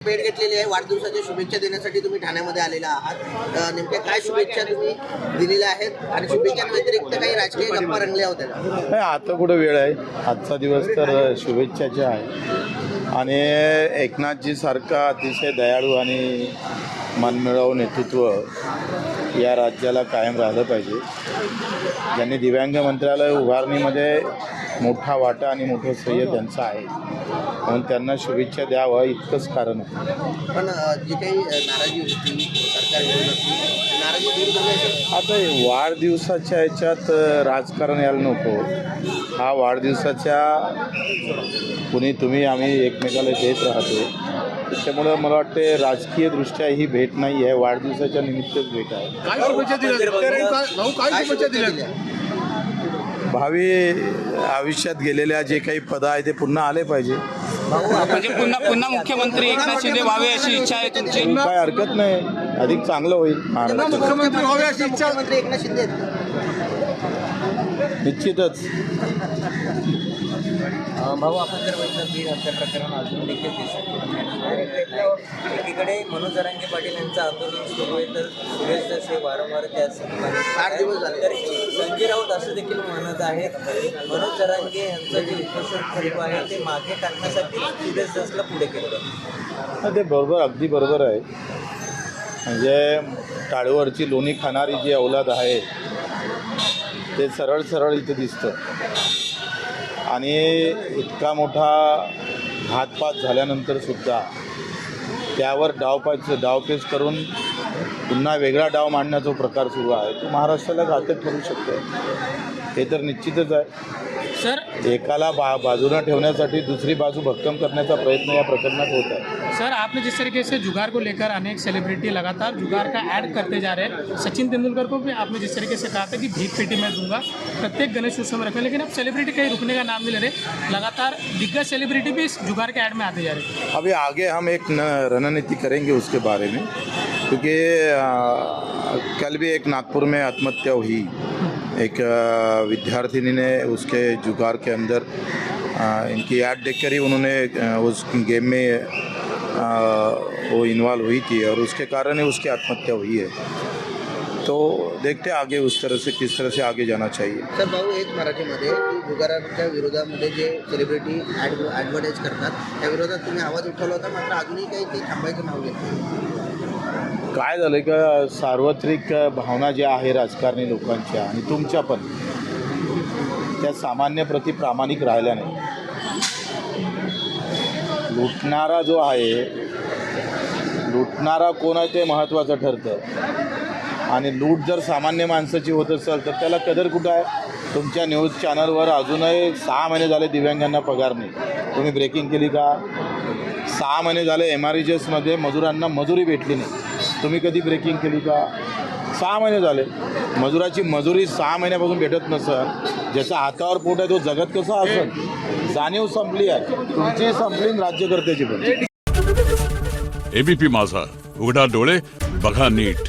भेट घेतलेली आहे. वाढदिवसाच्या शुभेच्छा देण्यासाठी तुम्ही ठाण्यामध्ये आलेला आहात. नेमक्या काय शुभेच्छा तुम्ही दिलेल्या आहेत आणि शुभेच्छांव्यतिरिक्त काही राजकीय गप्पा रंगल्या होत्या? नाही, आता कुठं वेळ आहे. आजचा दिवस तर शुभेच्छाचे आहे आणि एकनाथजी सारखा अतिशय दयाळू आणि मनमिळावू नेतृत्व या राज्याला कायम राहिलं पाहिजे. ज्यांनी दिव्यांग मंत्रालय उभारणीमध्ये मोठा वाटा आणि मोठं श्रेय त्यांचं आहे, म्हणून त्यांना शुभेच्छा द्यावं इतकंच कारण आहे. पण जी काही नाराजी होती सरकार विरोधात, नाराजी दूर झाली. आता वाढदिवसाच्या ह्याच्यात राजकारण यायला नको. हा वाढदिवसाच्या तुम्ही आम्ही एकमेकाला देत राहतो, त्याच्यामुळं मला वाटते राजकीयदृष्ट्या ही भेट नाही आहे, वाढदिवसाच्या निमित्तच भेट आहे. काय शुभेच्छा दिल्या? भावी आयुष्यात गेलेल्या जे काही पद आहे ते पुन्हा आले पाहिजे. म्हणजे पुन्हा मुख्यमंत्री एकनाथ शिंदे व्हावे अशी इच्छा आहे तुमची? काय हरकत नाही, अधिक चांगलं होईल. मुख्यमंत्री व्हावे अशी इच्छा. मुख्यमंत्री एकनाथ शिंदे निश्चितच. भाऊ, आपण जर बघितलं बीड हत्या प्रकरण अजून देखील एकीकडे मनोज जरांगे पाटील यांचं आंदोलन सुरू आहे, तर सुरेश दस हे वारंवार त्याच 8 दिवस झाले. तर संजय राऊत असं देखील म्हणत आहेत मनोज जरांगे यांचं जे उपोषण सुरू आहे ते मागे टाकण्यासाठी सुरेश दसला पुढे केलं जातं. ते बरोबर, अगदी बरोबर आहे. म्हणजे टाळीवरची लोणी खाणारी जी औलाद आहे ते सरळ सरळ इथं दिसतं आणि इतका मोठा घातपात झाल्यानंतरसुद्धा त्यावर डावपेच करून पुन्हा वेगळा डाव मांडण्याचा प्रकार सुरू आहे, तो महाराष्ट्राला घातक ठरू शकतो. हे तर निश्चितच आहे. सर एकाला बाजूला ठेवण्यासाठी दुसरी बाजू भक्कम करण्याचा प्रयत्न या प्रकरणात होत आहे. सर, आपने जिस तरीके से जुगार को लेकर अनेक सेलिब्रिटी लगातार जुगार का ऐड करते जा रहे हैं. सचिन तेंदुलकर को भी आपने जिस तरीके से कहा था कि भीख पेटी में दूंगा, प्रत्येक गणेश उत्सव में रखें, लेकिन अब सेलिब्रिटी कहीं रुकने का नाम नहीं ले रहे. लगातार दिग्गज सेलिब्रिटी भी इस जुगार के ऐड में आते जा रहे हैं. अभी आगे हम एक रणनीति करेंगे उसके बारे में, क्योंकि कल भी एक नागपुर में आत्महत्या हुई. एक विद्यार्थिनी ने उसके जुगार के अंदर इनकी ऐड देखकर ही उन्होंने उस गेम में वो इन्वॉल्व हुई थी और उसके कारण ही उसकी आत्महत्या हुई है. तो देखते आगे उस तरह से किस तरह से आगे जाना चाहिए. सर भाऊ, एक मराठीमध्ये की जुगाराच्या विरोधामध्ये जे सेलिब्रिटी ॲडव्हर्टाईज करतात त्या विरोधात तुम्ही आवाज उठवला होता, मात्र अजूनही काही ते थांबायचं नाव घेतलं. काय झालं का सार्वत्रिक भावना ज्या आहे राजकारणी लोकांच्या आणि तुमच्या पण, त्या सामान्य प्रति प्रामाणिक राहिल्या नाही. लुटणारा जो आहे, लुटणारा कोण आहे ते महत्त्वाचं ठरतं आणि लूट जर सामान्य माणसाची होत असेल तर त्याला कदर कुठं आहे. तुमच्या न्यूज चॅनलवर अजूनही 6 महिने झाले दिव्यांगांना पगार नाही. तुम्ही ब्रेकिंग केली का? 6 महिने झाले MREGSमध्ये मजुरांना मजुरी भेटली नाही. तुम्ही कधी ब्रेकिंग केली का? 6 महिने झाले. मजुराची मजुरी 6 महिन्यापासून भेटत नसेल, ज्याचा हातावर पोट आहे तो जगत कसा असेल? जाणीव संपली आहे तुमची, संपली राज्यकर्त्याची पण. ABP माझा, उघडा डोळे बघा नीट.